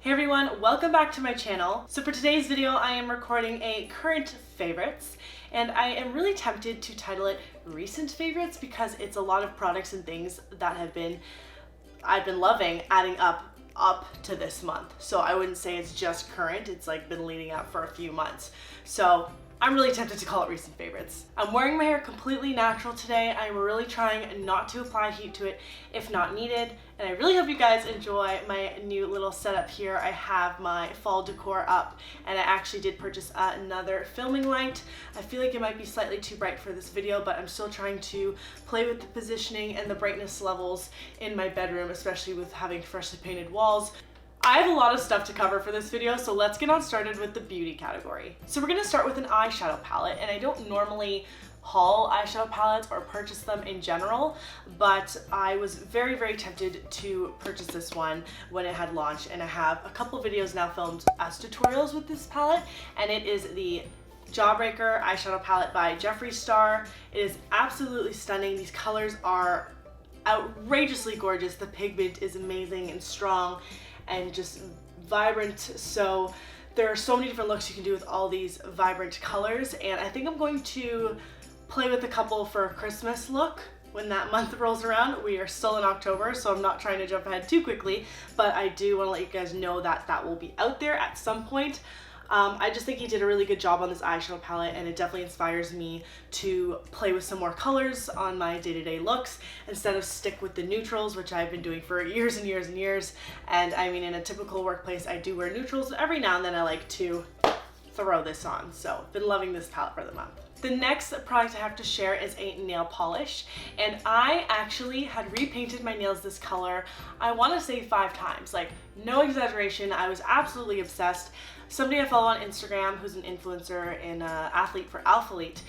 Hey everyone, welcome back to my channel. So for today's video, I am recording a current favorites, and I am really tempted to title it recent favorites because it's a lot of products and things that I've been loving adding up to this month. So I wouldn't say it's just current, it's like been leading up for a few months. So I'm really tempted to call it recent favorites. I'm wearing my hair completely natural today. I'm really trying not to apply heat to it if not needed. And I really hope you guys enjoy my new little setup here. I have my fall decor up and I actually did purchase another filming light. I feel like it might be slightly too bright for this video, but I'm still trying to play with the positioning and the brightness levels in my bedroom, especially with having freshly painted walls. I have a lot of stuff to cover for this video, so let's get on started with the beauty category. So we're gonna start with an eyeshadow palette, and I don't normally haul eyeshadow palettes or purchase them in general, but I was very, very tempted to purchase this one when it had launched, and I have a couple videos now filmed as tutorials with this palette, and it is the Jawbreaker eyeshadow palette by Jeffree Star. It is absolutely stunning. These colors are outrageously gorgeous. The pigment is amazing and strong and just vibrant. So there are so many different looks you can do with all these vibrant colors, and I think I'm going to play with a couple for a Christmas look when that month rolls around. We are still in October, so I'm not trying to jump ahead too quickly, but I do want to let you guys know that that will be out there at some point. I just think he did a really good job on this eyeshadow palette, and it definitely inspires me to play with some more colors on my day-to-day looks instead of stick with the neutrals, which I've been doing for years and years and years. And I mean, in a typical workplace, I do wear neutrals. Every now and then I like to throw this on. So I've been loving this palette for the month. The next product I have to share is a nail polish, and I actually had repainted my nails this color, I want to say 5 times, like no exaggeration. I was absolutely obsessed. Somebody I follow on Instagram who's an influencer and athlete for Alphalete,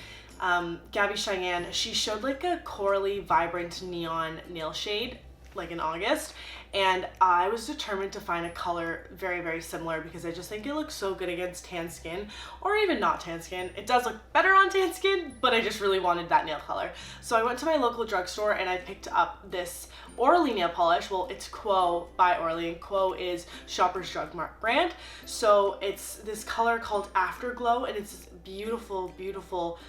Gabby Cheyenne, she showed like a corally vibrant neon nail shade like in August, and I was determined to find a color very, very similar because I just think it looks so good against tan skin, or even not tan skin. It does look better on tan skin, but I just really wanted that nail color. So I went to my local drugstore and I picked up this Orly nail polish. Well, it's Quo by Orly, and Quo is Shoppers Drug Mart brand. So it's this color called Afterglow, and it's this beautiful, beautiful,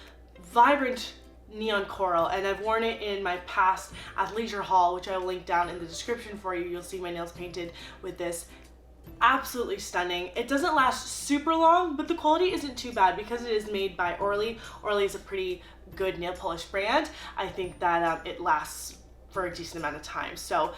vibrant neon coral, and I've worn it in my past athleisure haul, which I will link down in the description for you. You'll see my nails painted with this. Absolutely stunning. It doesn't last super long, but the quality isn't too bad because it is made by Orly. Orly is a pretty good nail polish brand. I think that it lasts for a decent amount of time, so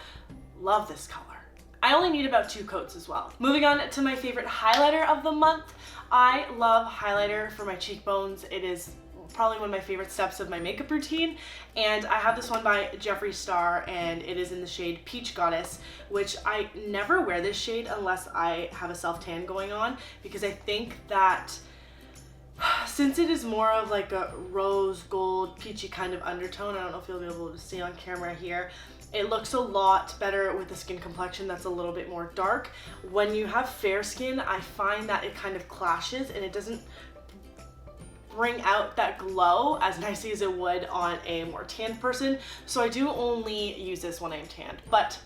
love this color. I only need about 2 coats as well. Moving on to my favorite highlighter of the month. I love highlighter for my cheekbones. It is probably one of my favorite steps of my makeup routine, and I have this one by Jeffree Star, and it is in the shade Peach Goddess, which I never wear this shade unless I have a self-tan going on, because I think that since it is more of like a rose gold peachy kind of undertone, I don't know if you'll be able to see on camera here, it looks a lot better with a skin complexion that's a little bit more dark. When you have fair skin, I find that it kind of clashes and it doesn't bring out that glow as nicely as it would on a more tanned person. So I do only use this when I'm tanned, but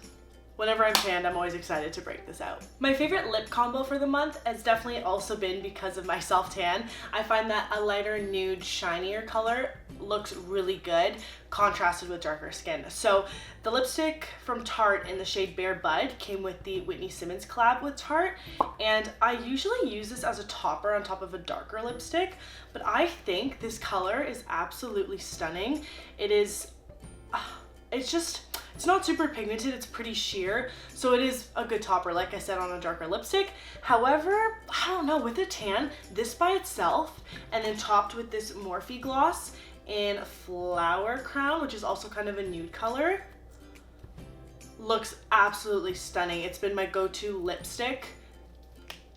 whenever I'm tanned, I'm always excited to break this out. My favorite lip combo for the month has definitely also been because of my self-tan. I find that a lighter nude, shinier color looks really good contrasted with darker skin. So the lipstick from Tarte in the shade Bare Bud came with the Whitney Simmons collab with Tarte, and I usually use this as a topper on top of a darker lipstick, but I think this color is absolutely stunning. It is, it's not super pigmented, it's pretty sheer, so it is a good topper, like I said, on a darker lipstick. However, I don't know, with a tan, this by itself, and then topped with this Morphe gloss in Flower Crown, which is also kind of a nude color, looks absolutely stunning. It's been my go-to lipstick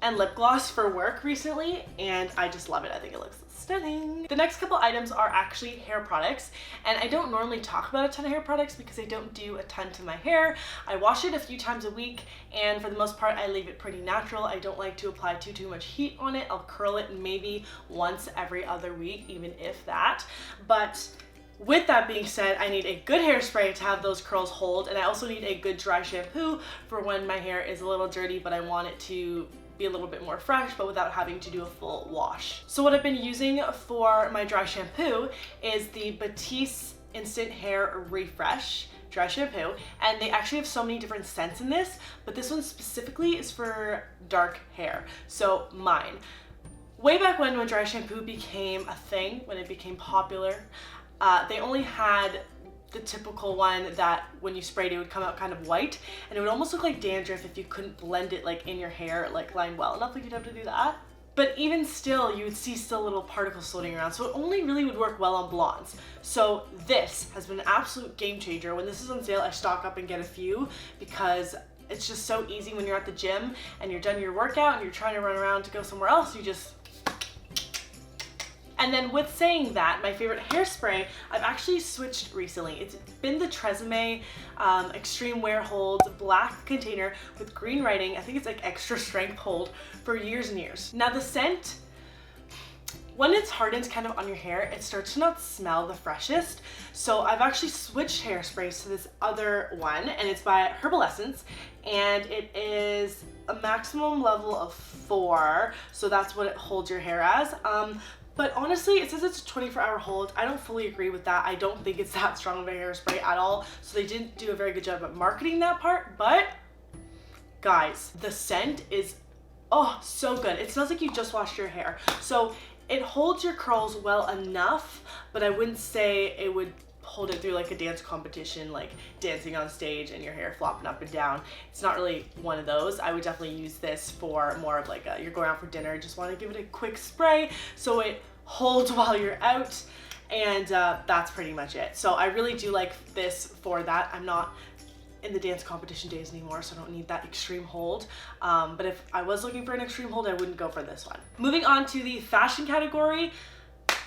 and lip gloss for work recently, and I just love it. I think it looks stunning. The next couple items are actually hair products, and I don't normally talk about a ton of hair products because I don't do a ton to my hair. I wash it a few times a week, and for the most part I leave it pretty natural. I don't like to apply too much heat on it. I'll curl it maybe once every other week, even if that. But With that being said, I need a good hairspray to have those curls hold, and I also need a good dry shampoo for when my hair is a little dirty but I want it to be a little bit more fresh but without having to do a full wash. So what I've been using for my dry shampoo is the Batiste Instant Hair Refresh dry shampoo, and they actually have so many different scents in this, but this one specifically is for dark hair, so mine. Way back when dry shampoo became a thing, when it became popular, they only had the typical one that when you sprayed it would come out kind of white, and it would almost look like dandruff if you couldn't blend it like in your hair, like line well enough, like you'd have to do that. But even still, you would see still little particles floating around, so it only really would work well on blondes. So this has been an absolute game changer. When this is on sale, I stock up and get a few because it's just so easy when you're at the gym and you're done your workout and you're trying to run around to go somewhere else, you just... And then with saying that, my favorite hairspray, I've actually switched recently. It's been the Tresemme Extreme Wear Hold black container with green writing. I think it's like extra strength hold for years and years. Now the scent, when it's hardened kind of on your hair, it starts to not smell the freshest. So I've actually switched hairsprays to this other one, and it's by Herbal, and it is a maximum level of 4. So that's what it holds your hair as. But honestly, it says it's a 24-hour hold. I don't fully agree with that. I don't think it's that strong of a hairspray at all. So they didn't do a very good job at marketing that part. But guys, the scent is, oh, so good. It smells like you just washed your hair. So it holds your curls well enough, but I wouldn't say it would hold it through like a dance competition, like dancing on stage and your hair flopping up and down. It's not really one of those. I would definitely use this for more of like you're going out for dinner, just want to give it a quick spray so it holds while you're out, and that's pretty much it. So I really do like this for that. I'm not in the dance competition days anymore, so I don't need that extreme hold. But if I was looking for an extreme hold, I wouldn't go for this one. Moving on to the fashion category,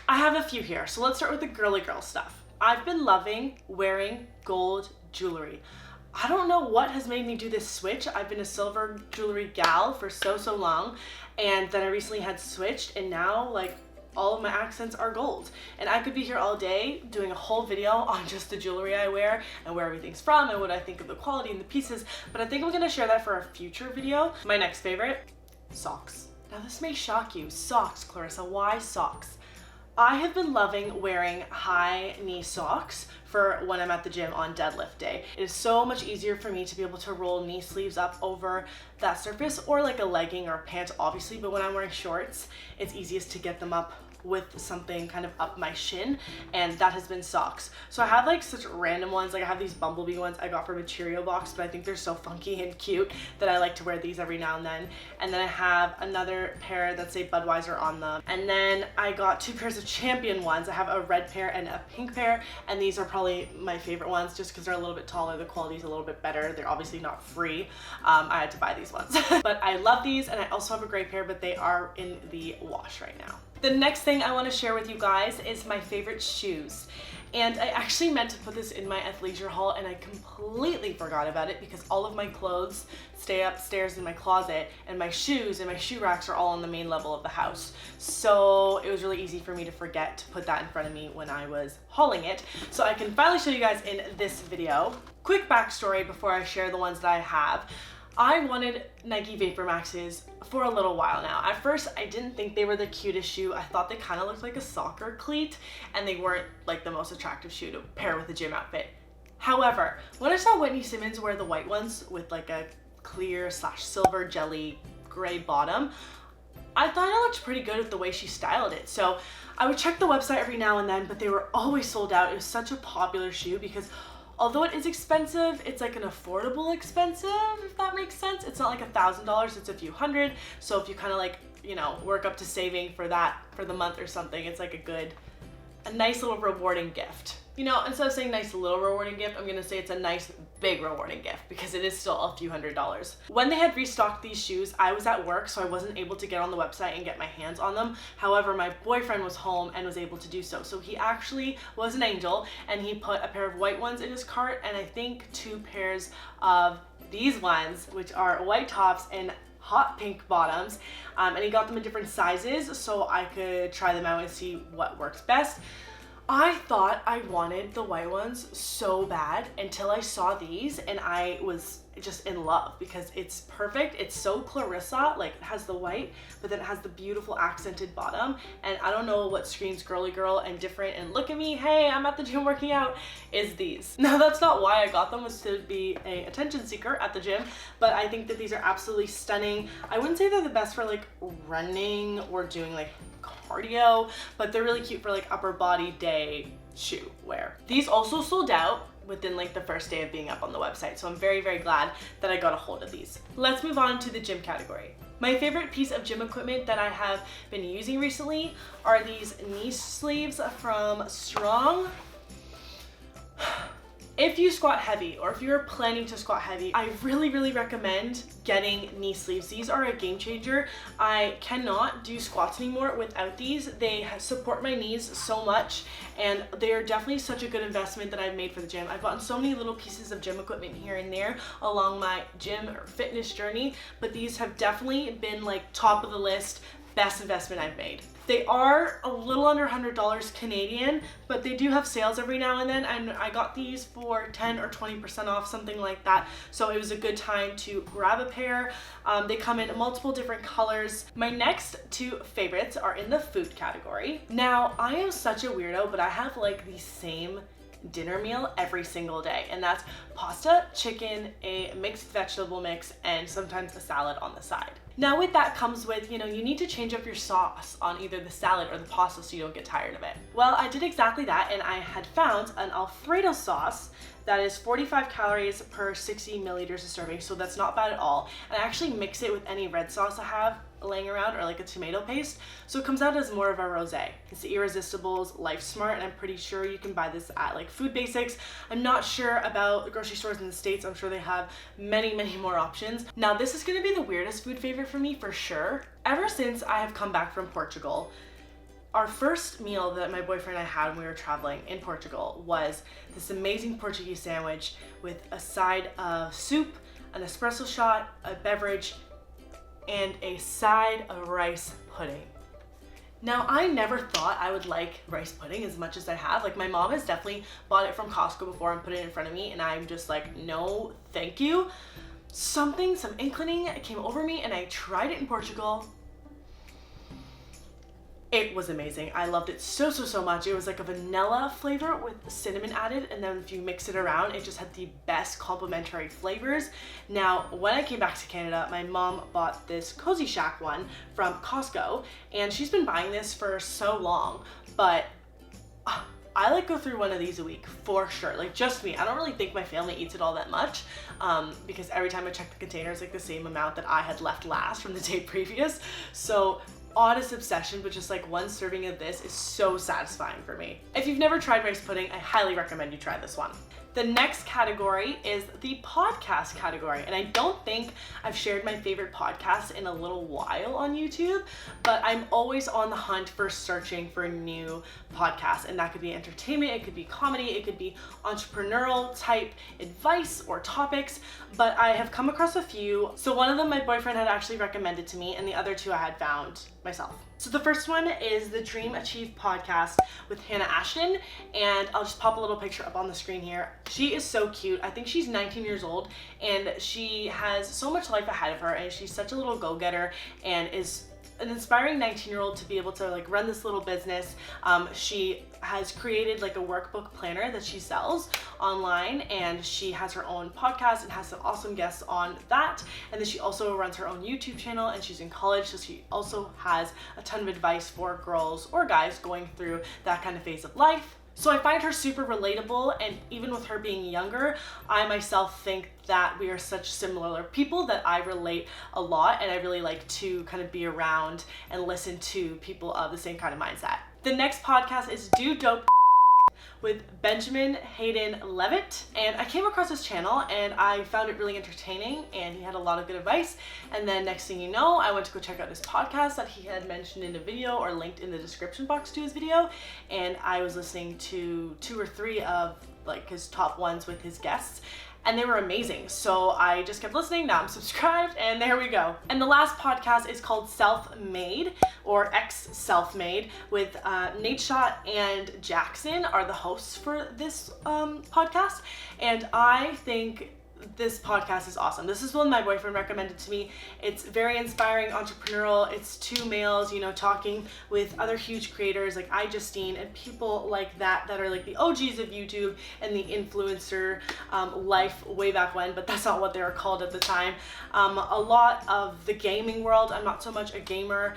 I have a few here. So let's start with the girly girl stuff. I've been loving wearing gold jewelry. I don't know what has made me do this switch. I've been a silver jewelry gal for so long, and then I recently had switched, and now like all of my accents are gold. And I could be here all day doing a whole video on just the jewelry I wear and where everything's from and what I think of the quality and the pieces, but I think I'm gonna share that for a future video. My next favorite, socks. Now this may shock you. Socks, Clarissa, why socks? I have been loving wearing high knee socks for when I'm at the gym on deadlift day. It is so much easier for me to be able to roll knee sleeves up over that surface, or like a legging or a pant obviously, but when I'm wearing shorts, it's easiest to get them up with something kind of up my shin, and that has been socks. So I have like such random ones, like I have these bumblebee ones I got from a Cheerio box, but I think they're so funky and cute that I like to wear these every now and then. And then I have another pair that say Budweiser on them. And then I got 2 pairs of Champion ones. I have a red pair and a pink pair, and these are probably my favorite ones just because they're a little bit taller, the quality's a little bit better. They're obviously not free. I had to buy these ones. But I love these, and I also have a gray pair, but they are in the wash right now. The next thing I want to share with you guys is my favorite shoes. And I actually meant to put this in my athleisure haul, and I completely forgot about it because all of my clothes stay upstairs in my closet, and my shoes and my shoe racks are all on the main level of the house. So it was really easy for me to forget to put that in front of me when I was hauling it. So I can finally show you guys in this video. Quick backstory before I share the ones that I have. I wanted Nike Vapormaxes for a little while now. At first, I didn't think they were the cutest shoe. I thought they kind of looked like a soccer cleat, and they weren't like the most attractive shoe to pair with a gym outfit. However, when I saw Whitney Simmons wear the white ones with like a clear / silver jelly gray bottom, I thought it looked pretty good with the way she styled it. So I would check the website every now and then, but they were always sold out. It was such a popular shoe because although it is expensive, it's like an affordable expensive, if that makes sense. It's not like $1,000, it's a few hundred. So if you kind of like, you know, work up to saving for that for the month or something, it's like a nice little rewarding gift. You know, instead of saying nice little rewarding gift, I'm gonna say it's a nice big rewarding gift because it is still a few $100s. When they had restocked these shoes, I was at work, so I wasn't able to get on the website and get my hands on them. However, my boyfriend was home and was able to do so. So he actually was an angel, and he put a pair of white ones in his cart, and I think 2 pairs of these ones, which are white tops and hot pink bottoms, and he got them in different sizes so I could try them out and see what works best. I thought I wanted the white ones so bad until I saw these, and I was just in love because it's perfect. It's so Clarissa, like it has the white, but then it has the beautiful accented bottom. And I don't know what screams girly girl and different and look at me, hey, I'm at the gym working out, is these. Now that's not why I got them, was to be a attention seeker at the gym, but I think that these are absolutely stunning. I wouldn't say they're the best for like running or doing like cardio, but they're really cute for like upper body day shoe wear. These also sold out within like the first day of being up on the website, so I'm very, very glad that I got a hold of these. Let's move on to the gym category. My favorite piece of gym equipment that I have been using recently are these knee sleeves from Strong. If you squat heavy, or if you're planning to squat heavy, I really, really recommend getting knee sleeves. These are a game changer. I cannot do squats anymore without these. They support my knees so much, and they are definitely such a good investment that I've made for the gym. I've gotten so many little pieces of gym equipment here and there along my gym or fitness journey, but these have definitely been like top of the list, best investment I've made. They are a little under $100 Canadian, but they do have sales every now and then, and I got these for 10 or 20% off, something like that. So it was a good time to grab a pair. They come in multiple different colors. My next two favorites are in the food category. Now, I am such a weirdo, but I have like the same dinner meal every single day, and that's pasta, chicken, a mixed vegetable mix, and sometimes a salad on the side. Now with that comes with, you need to change up your sauce on either the salad or the pasta so you don't get tired of it. Well, I did exactly that, and I had found an Alfredo sauce that is 45 calories per 60 milliliters of serving, so that's not bad at all. And I actually mix it with any red sauce I have laying around or like a tomato paste, so it comes out as more of a rosé. It's the Irresistible's Life Smart, and I'm pretty sure you can buy this at like Food Basics. I'm not sure about the grocery stores in the States. I'm sure they have many, many more options. Now this is gonna be the weirdest food favorite for me for sure. Ever since I have come back from Portugal, our first meal that my boyfriend and I had when we were traveling in Portugal was this amazing Portuguese sandwich with a side of soup, an espresso shot, a beverage, and a side of rice pudding. Now, I never thought I would like rice pudding as much as I have. Like, my mom has definitely bought it from Costco before and put it in front of me, and I'm just like, no, thank you. Some inclining came over me, and I tried it in Portugal. It was amazing. I loved it so, so, so much. It was like a vanilla flavor with cinnamon added, and then if you mix it around, it just had the best complementary flavors. Now, when I came back to Canada, my mom bought this Cozy Shack one from Costco, and she's been buying this for so long, but I like go through one of these a week for sure. Like, just me. I don't really think my family eats it all that much, because every time I check the container, it's like the same amount that I had left last from the day previous. So oddest obsession, but just like one serving of this is so satisfying for me. If you've never tried rice pudding, I highly recommend you try this one. The next category is the podcast category, and I don't think I've shared my favorite podcasts in a little while on YouTube, but I'm always on the hunt for searching for new podcasts, and that could be entertainment, it could be comedy, it could be entrepreneurial type advice or topics, but I have come across a few. So one of them my boyfriend had actually recommended to me, and the other two I had found myself. So the first one is the Dream Achieve podcast with Hannah Ashton, and I'll just pop a little picture up on the screen here. She is so cute. I think she's 19 years old, and she has so much life ahead of her, and she's such a little go-getter and is an inspiring 19-year-old to be able to like run this little business. She has created like a workbook planner that she sells online, and she has her own podcast and has some awesome guests on that. And then she also runs her own YouTube channel, and she's in college, so she also has a ton of advice for girls or guys going through that kind of phase of life. So I find her super relatable, and even with her being younger, I myself think that we are such similar people that I relate a lot, and I really like to kind of be around and listen to people of the same kind of mindset. The next podcast is Do Dope with Benjamin Hayden Levitt, and I came across his channel and I found it really entertaining, and he had a lot of good advice. And then next thing you know, I went to go check out his podcast that he had mentioned in a video or linked in the description box to his video, and I was listening to 2 or 3 of like his top ones with his guests, and they were amazing. So I just kept listening, now I'm subscribed, and there we go. And the last podcast is called Self-Made, or Ex-Self-Made, with Nadeshot and Jackson are the hosts for this podcast, and I think this podcast is awesome. This is one my boyfriend recommended to me. It's very inspiring, entrepreneurial. It's two males, you know, talking with other huge creators like iJustine and people like that are like the OGs of YouTube and the influencer life way back when, but that's not what they were called at the time. A lot of the gaming world. I'm not so much a gamer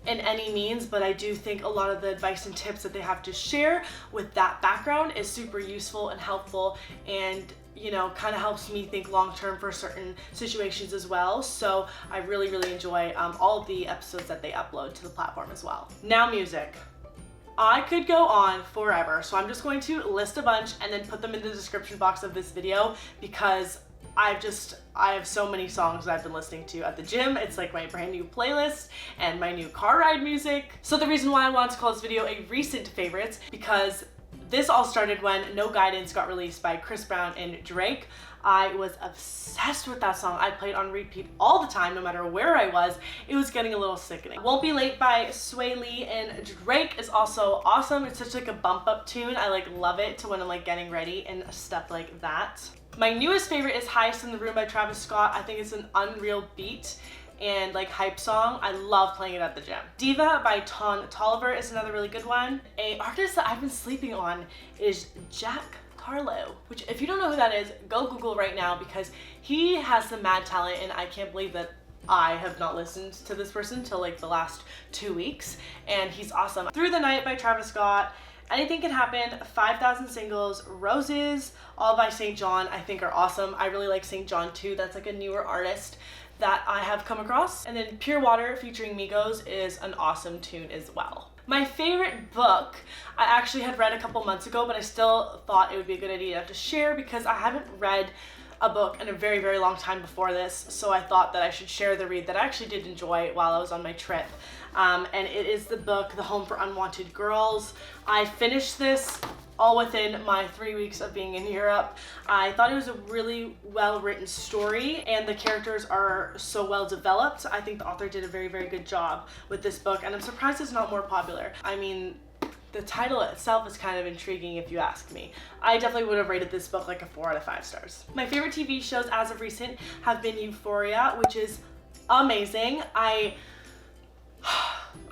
in any means, but I do think a lot of the advice and tips that they have to share with that background is super useful and helpful, and you know, kind of helps me think long term for certain situations as well. So I really enjoy all of the episodes that they upload to the platform as well. Now music. I could go on forever, so I'm just going to list a bunch and then put them in the description box of this video, because I have so many songs that I've been listening to at the gym. It's like my brand new playlist and my new car ride music. So the reason why I wanted to call this video a recent favorites, because this all started when No Guidance got released by Chris Brown and Drake. I was obsessed with that song. I played on repeat all the time, no matter where I was. It was getting a little sickening. Won't Be Late by Sway Lee and Drake is also awesome. It's such like a bump up tune. I like love it to when I'm like getting ready and stuff like that. My newest favorite is Highest in the Room by Travis Scott. I think it's an unreal beat and like hype song. I love playing it at the gym. Diva by Ton Tolliver is another really good one. A artist that I've been sleeping on is Jack Harlow, which if you don't know who that is, go Google right now, because he has some mad talent and I can't believe that I have not listened to this person till like the last 2 weeks, and he's awesome. Through the Night by Travis Scott, Anything Can Happen, 5,000 Singles, Roses, all by St. John, I think are awesome. I really like St. John too. That's like a newer artist that I have come across. And then Pure Water featuring Migos is an awesome tune as well. My favorite book I actually had read a couple months ago, but I still thought it would be a good idea to share because I haven't read a book in a very long time before this, so I thought that I should share the read that I actually did enjoy while I was on my trip. And it is the book The Home for Unwanted Girls. I finished this all within my 3 weeks of being in Europe. I thought it was a really well written story and the characters are so well developed. I think the author did a very good job with this book, and I'm surprised it's not more popular. I mean, the title itself is kind of intriguing if you ask me. I definitely would have rated this book like a 4 out of 5 stars. My favorite TV shows as of recent have been Euphoria, which is amazing. I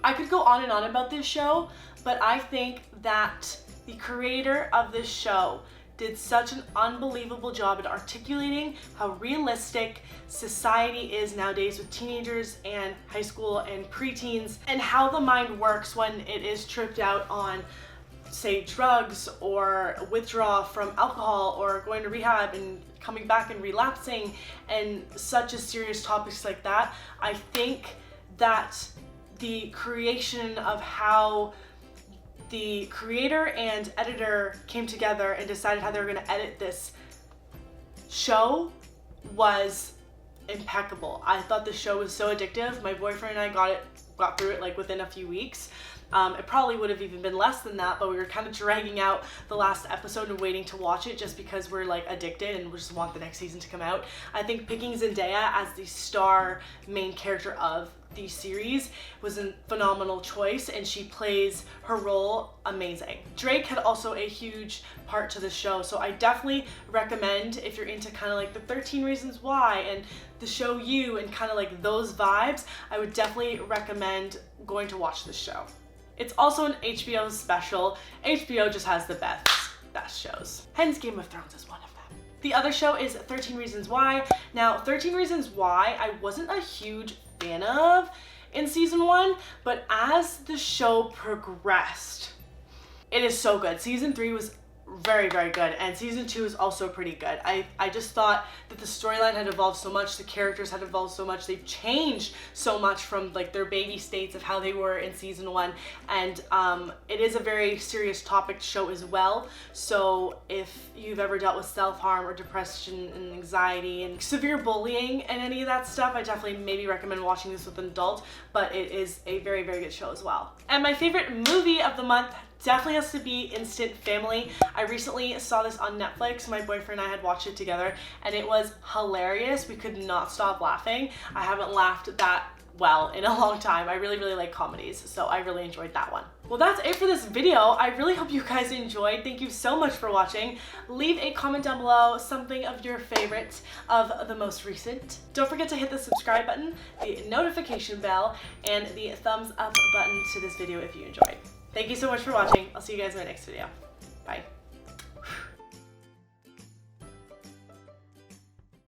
could go on and on about this show, but I think that the creator of this show did such an unbelievable job at articulating how realistic society is nowadays with teenagers and high school and preteens, and how the mind works when it is tripped out on, say, drugs or withdrawal from alcohol or going to rehab and coming back and relapsing, and such as serious topics like that. I think that the creation of how the creator and editor came together and decided how they were going to edit this show was impeccable. I thought the show was so addictive. My boyfriend and I got through it like within a few weeks. It probably would have even been less than that, but we were kind of dragging out the last episode and waiting to watch it just because we're like addicted and we just want the next season to come out. I think picking Zendaya as the star main character of the series was a phenomenal choice, and she plays her role amazing. Drake had also a huge part to the show, so I definitely recommend, if you're into kind of like the 13 Reasons Why and the show You and kind of like those vibes, I would definitely recommend going to watch this show. It's also an HBO special. HBO just has the best shows. Hence Game of Thrones is one of them. The other show is 13 Reasons Why. Now, 13 Reasons Why I wasn't a huge fan of in season 1, but as the show progressed, it is so good. Season 3 was very good, and season 2 is also pretty good. I just thought that the storyline had evolved so much, the characters had evolved so much, they've changed so much from like their baby states of how they were in season 1, and it is a very serious topic show as well. So if you've ever dealt with self-harm or depression and anxiety and severe bullying and any of that stuff, I definitely maybe recommend watching this with an adult, but it is a very good show as well. And my favorite movie of the month definitely has to be Instant Family. I recently saw this on Netflix. My boyfriend and I had watched it together and it was hilarious. We could not stop laughing. I haven't laughed that well in a long time. I really like comedies, so I really enjoyed that one. Well, that's it for this video. I really hope you guys enjoyed. Thank you so much for watching. Leave a comment down below something of your favorites of the most recent. Don't forget to hit the subscribe button, the notification bell, and the thumbs up button to this video if you enjoyed. Thank you so much for watching. I'll see you guys in my next video. Bye.